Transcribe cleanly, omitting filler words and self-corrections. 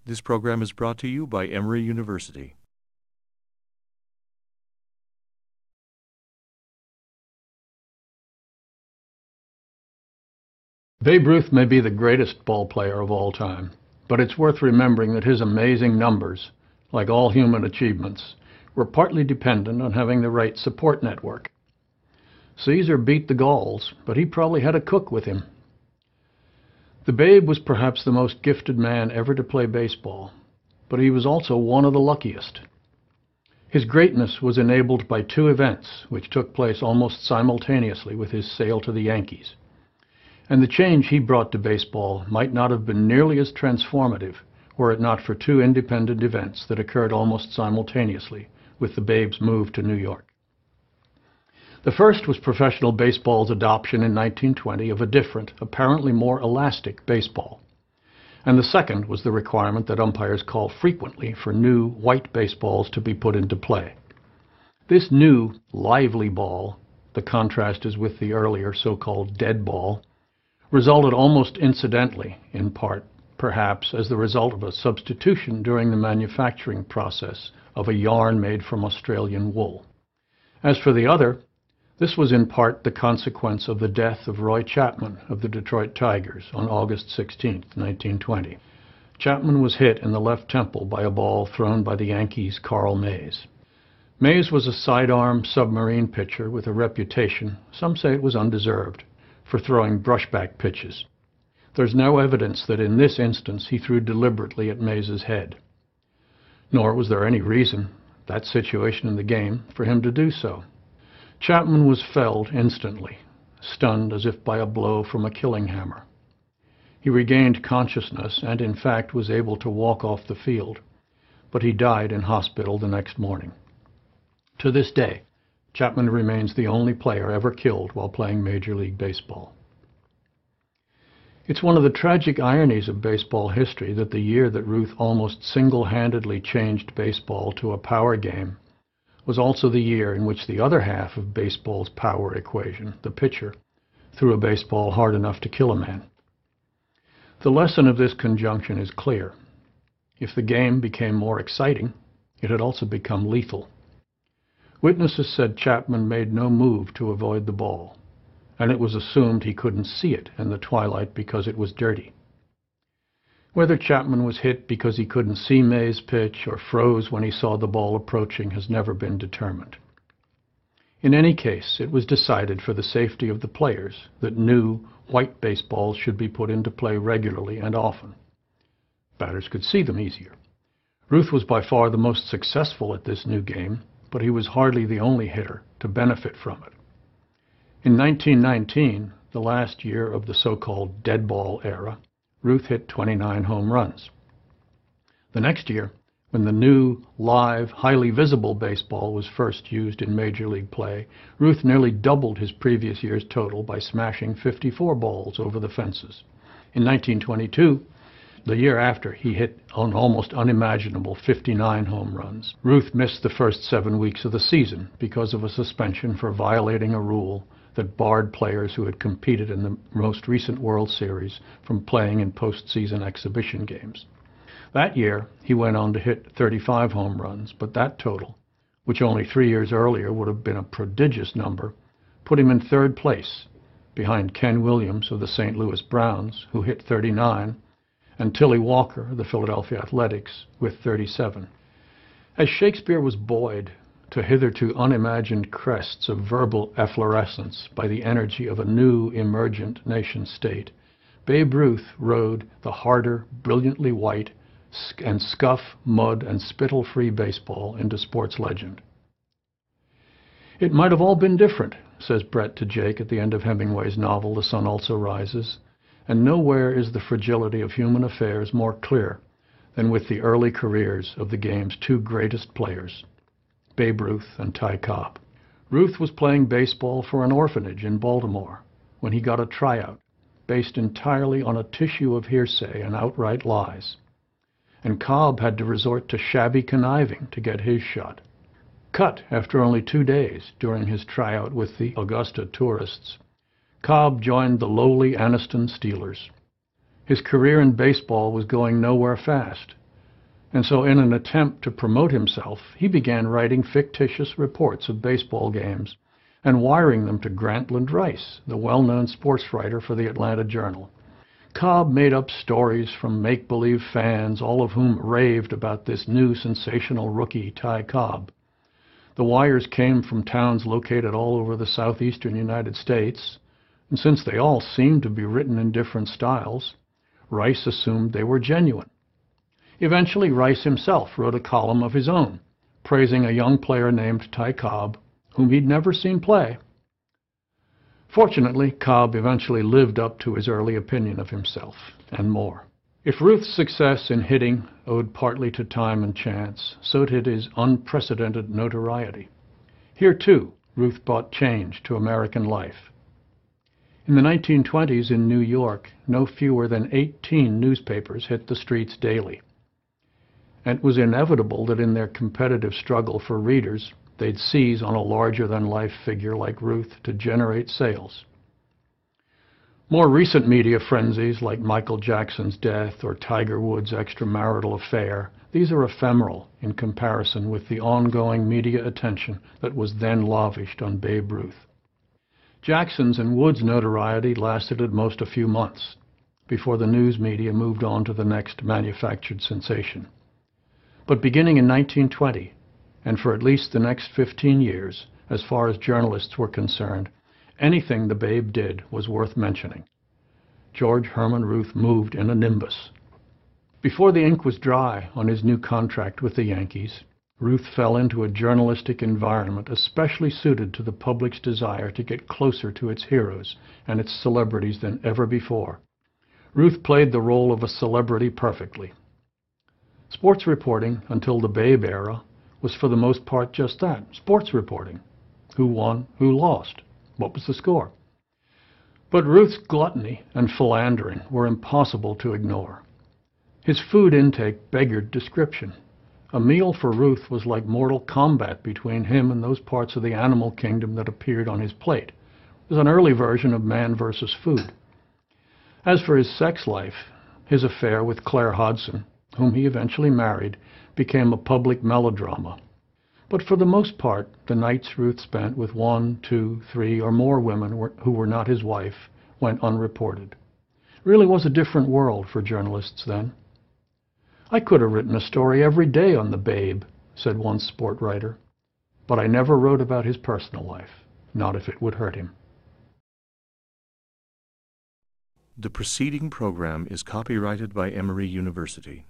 This program is brought to you by Emory University. Babe Ruth may be the greatest ball player of all time, but it's worth remembering that his amazing numbers, like all human achievements, were partly dependent on having the right support network. Caesar beat the Gauls, but he probably had a cook with him. The Babe was perhaps the most gifted man ever to play baseball, but he was also one of the luckiest. His greatness was enabled by two events which took place almost simultaneously with his sale to the Yankees. And the change he brought to baseball might not have been nearly as transformative were it not for two independent events that occurred almost simultaneously with the Babe's move to New York. The first was professional baseball's adoption in 1920 of a different, apparently more elastic baseball. And the second was the requirement that umpires call frequently for new white baseballs to be put into play. This new, lively ball, the contrast is with the earlier so-called dead ball, resulted almost incidentally, in part, perhaps, as the result of a substitution during the manufacturing process of a yarn made from Australian wool. As for the other, this was in part the consequence of the death of Roy Chapman of the Detroit Tigers on August 16, 1920. Chapman was hit in the left temple by a ball thrown by the Yankees' Carl Mays. Mays was a sidearm submarine pitcher with a reputation, some say it was undeserved, for throwing brushback pitches. There's no evidence that in this instance he threw deliberately at Mays's head. Nor was there any reason, that situation in the game, for him to do so. Chapman was felled instantly, stunned as if by a blow from a killing hammer. He regained consciousness and in fact was able to walk off the field, but he died in hospital the next morning. To this day, Chapman remains the only player ever killed while playing Major League Baseball. It's one of the tragic ironies of baseball history that the year that Ruth almost single-handedly changed baseball to a power game was also the year in which the other half of baseball's power equation, the pitcher, threw a baseball hard enough to kill a man. The lesson of this conjunction is clear. If the game became more exciting, it had also become lethal. Witnesses said Chapman made no move to avoid the ball, and it was assumed he couldn't see it in the twilight because it was dirty. Whether Chapman was hit because he couldn't see Mays' pitch or froze when he saw the ball approaching has never been determined. In any case, it was decided for the safety of the players that new, white baseballs should be put into play regularly and often. Batters could see them easier. Ruth was by far the most successful at this new game, but he was hardly the only hitter to benefit from it. In 1919, the last year of the so-called dead ball era, Ruth hit 29 home runs. The next year, when the new, live, highly visible baseball was first used in Major League play, Ruth nearly doubled his previous year's total by smashing 54 balls over the fences. In 1922, the year after, he hit an almost unimaginable 59 home runs. Ruth missed the first 7 weeks of the season because of a suspension for violating a rule that barred players who had competed in the most recent World Series from playing in postseason exhibition games. That year, he went on to hit 35 home runs, but that total, which only 3 years earlier would have been a prodigious number, put him in third place, behind Ken Williams of the St. Louis Browns, who hit 39, and Tilly Walker of the Philadelphia Athletics with 37. As Shakespeare was buoyed to hitherto unimagined crests of verbal efflorescence by the energy of a new emergent nation-state, Babe Ruth rode the harder, brilliantly white, and scuff, mud, and spittle-free baseball into sports legend. It might have all been different, says Brett to Jake at the end of Hemingway's novel The Sun Also Rises, and nowhere is the fragility of human affairs more clear than with the early careers of the game's two greatest players, Babe Ruth and Ty Cobb. Ruth was playing baseball for an orphanage in Baltimore when he got a tryout based entirely on a tissue of hearsay and outright lies. And Cobb had to resort to shabby conniving to get his shot. Cut after only 2 days during his tryout with the Augusta Tourists, Cobb joined the lowly Anniston Steelers. His career in baseball was going nowhere fast, And so in an attempt to promote himself, he began writing fictitious reports of baseball games and wiring them to Grantland Rice, the well-known sports writer for the Atlanta Journal. Cobb made up stories from make-believe fans, all of whom raved about this new sensational rookie, Ty Cobb. The wires came from towns located all over the southeastern United States, and since they all seemed to be written in different styles, Rice assumed they were genuine. Eventually, Rice himself wrote a column of his own, praising a young player named Ty Cobb, whom he'd never seen play. Fortunately, Cobb eventually lived up to his early opinion of himself, and more. If Ruth's success in hitting owed partly to time and chance, so did his unprecedented notoriety. Here, too, Ruth brought change to American life. In the 1920s in New York, no fewer than 18 newspapers hit the streets daily. And it was inevitable that in their competitive struggle for readers, they'd seize on a larger-than-life figure like Ruth to generate sales. More recent media frenzies like Michael Jackson's death or Tiger Woods' extramarital affair, these are ephemeral in comparison with the ongoing media attention that was then lavished on Babe Ruth. Jackson's and Woods' notoriety lasted at most a few months before the news media moved on to the next manufactured sensation. But beginning in 1920, and for at least the next 15 years, as far as journalists were concerned, anything the Babe did was worth mentioning. George Herman Ruth moved in a nimbus. Before the ink was dry on his new contract with the Yankees, Ruth fell into a journalistic environment especially suited to the public's desire to get closer to its heroes and its celebrities than ever before. Ruth played the role of a celebrity perfectly. Sports reporting, until the Babe era, was for the most part just that, sports reporting. Who won, who lost, what was the score? But Ruth's gluttony and philandering were impossible to ignore. His food intake beggared description. A meal for Ruth was like mortal combat between him and those parts of the animal kingdom that appeared on his plate. It was an early version of man versus food. As for his sex life, his affair with Claire Hodson, whom he eventually married, became a public melodrama. But for the most part, the nights Ruth spent with 1, 2, 3, or more women who were not his wife went unreported. It really was a different world for journalists then. "I could have written a story every day on the Babe," said one sport writer, "but I never wrote about his personal life, not if it would hurt him." The preceding program is copyrighted by Emory University.